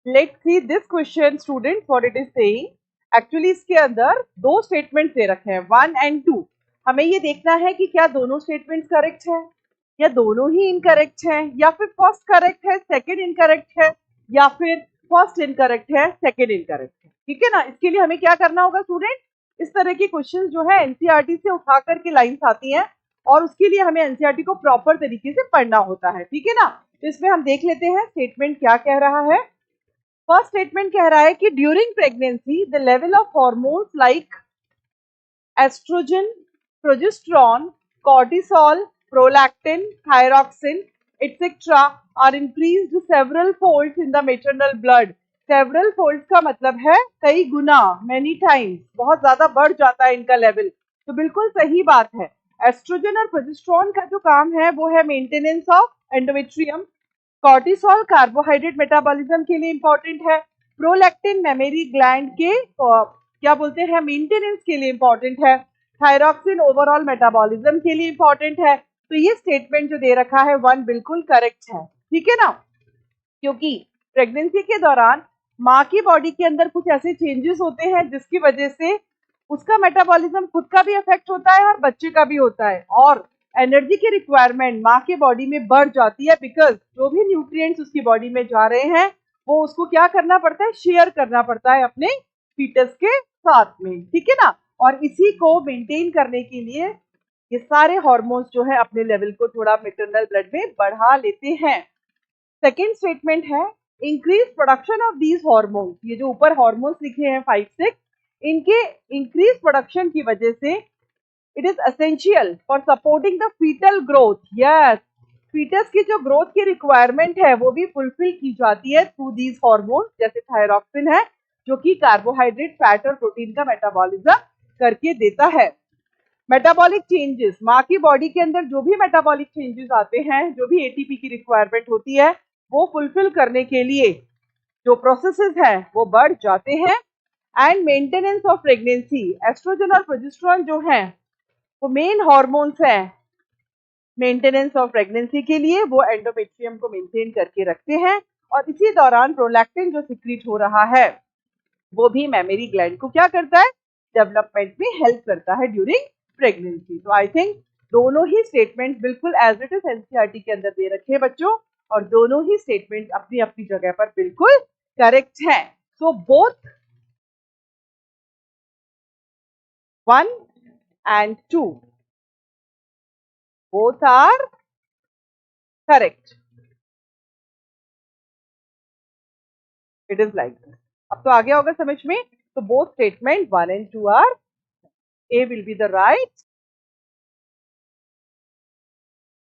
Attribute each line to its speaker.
Speaker 1: Let's see this question student what it is saying. Actually इसके अंदर दो statements दे रखे हैं 1 और 2। हमें ये देखना है कि क्या दोनों स्टेटमेंट्स करेक्ट हैं या दोनों ही इनकरेक्ट हैं, या फिर फर्स्ट करेक्ट है सेकंड इनकरेक्ट है, या फिर फर्स्ट इनकरेक्ट है सेकंड इनकरेक्ट है। ठीक है ना। इसके लिए हमें क्या करना होगा स्टूडेंट, इस तरह की क्वेश्चन जो है एनसीईआरटी से उठा करके लाइंस आती हैं और उसके लिए हमें एनसीईआरटी को प्रॉपर तरीके से पढ़ना होता है। ठीक है ना। तो इसमें हम देख लेते हैं स्टेटमेंट क्या कह रहा है। फर्स्ट स्टेटमेंट कह रहा है कि during pregnancy the level of hormones like oestrogen, progesterone, cortisol, prolactin, thyroxine, etc. are increased several folds in the maternal blood. Several folds का मतलब है कई गुना, many times, बहुत ज्यादा बढ़ जाता है इनका लेवल। तो बिल्कुल सही बात है। एस्ट्रोजन और प्रोजेस्टेरॉन का जो काम है वो है maintenance of endometrium. Cortisol carbohydrate metabolism के लिए इंपॉर्टेंट है। प्रोलैक्टिन मेमोरी ग्लैंड के क्या बोलते हैं मेंटेनेंस के लिए इंपॉर्टेंट है। थायरॉक्सिन ओवरऑल मेटाबॉलिज्म के लिए इंपॉर्टेंट है। तो ये स्टेटमेंट जो दे रखा है 1 बिल्कुल करेक्ट है। ठीक है ना। क्योंकि प्रेगनेंसी के दौरान माँ की बॉडी के अंदर कुछ ऐसे चेंजेस होते हैं जिसकी वजह से उसका मेटाबॉलिज्म खुद का भी अफेक्ट होता है और बच्चे का भी होता है, और एनर्जी की रिक्वायरमेंट माँ के बॉडी में बढ़ जाती है, बिकॉज जो भी न्यूट्रिएंट्स उसकी बॉडी में जा रहे हैं वो उसको क्या करना पड़ता है, शेयर करना पड़ता है अपने फीटस के साथ में। ठीक है ना। और इसी को मेंटेन करने के लिए ये सारे हार्मोन्स जो है अपने लेवल को थोड़ा मेटरनल ब्लड में बढ़ा लेते हैं। सेकेंड स्टेटमेंट है increase production of these hormones. ये जो ऊपर हॉर्मोन्स लिखे हैं 5-6, इनके इंक्रीज प्रोडक्शन की वजह से it is essential for supporting the foetal growth. Yes, foetus की जो ग्रोथ की रिक्वायरमेंट है वो भी फुलफिल की जाती है थ्रू दीज हॉर्मोन्स, जैसे थायरॉक्सिन है जो कि कार्बोहाइड्रेट, फैट और प्रोटीन का मेटाबॉलिज्म करके देता है। मेटाबॉलिक चेंजेस, माँ की बॉडी के अंदर जो भी मेटाबॉलिक चेंजेस आते हैं, जो भी एटीपी की रिक्वायरमेंट होती है वो फुलफिल करने के लिए जो प्रोसेसेस हैं वो बढ़ जाते हैं। And maintenance of pregnancy, oestrogen और प्रोजेस्टेरॉन जो हैं वो मेन हॉर्मोन्स हैं मेंटेनेंस ऑफ प्रेगनेंसी के लिए, वो एंडोमेट्रियम को मेंटेन करके रखते हैं। और इसी दौरान प्रोलैक्टिन जो सिक्रीट हो रहा है वो भी मेमोरी ग्लैंड को क्या करता है, डेवलपमेंट में हेल्प करता है ड्यूरिंग प्रेगनेंसी। तो आई थिंक दोनों ही स्टेटमेंट बिल्कुल एज इट इज एनसीईआरटी के अंदर दे रखे हैं बच्चों, और दोनों ही स्टेटमेंट अपनी अपनी जगह पर बिल्कुल करेक्ट हैं। So both 1 and 2 both are correct. It is like this. अब तो आ गया होगा समझ में। तो both statement 1 and 2 are, A will be the right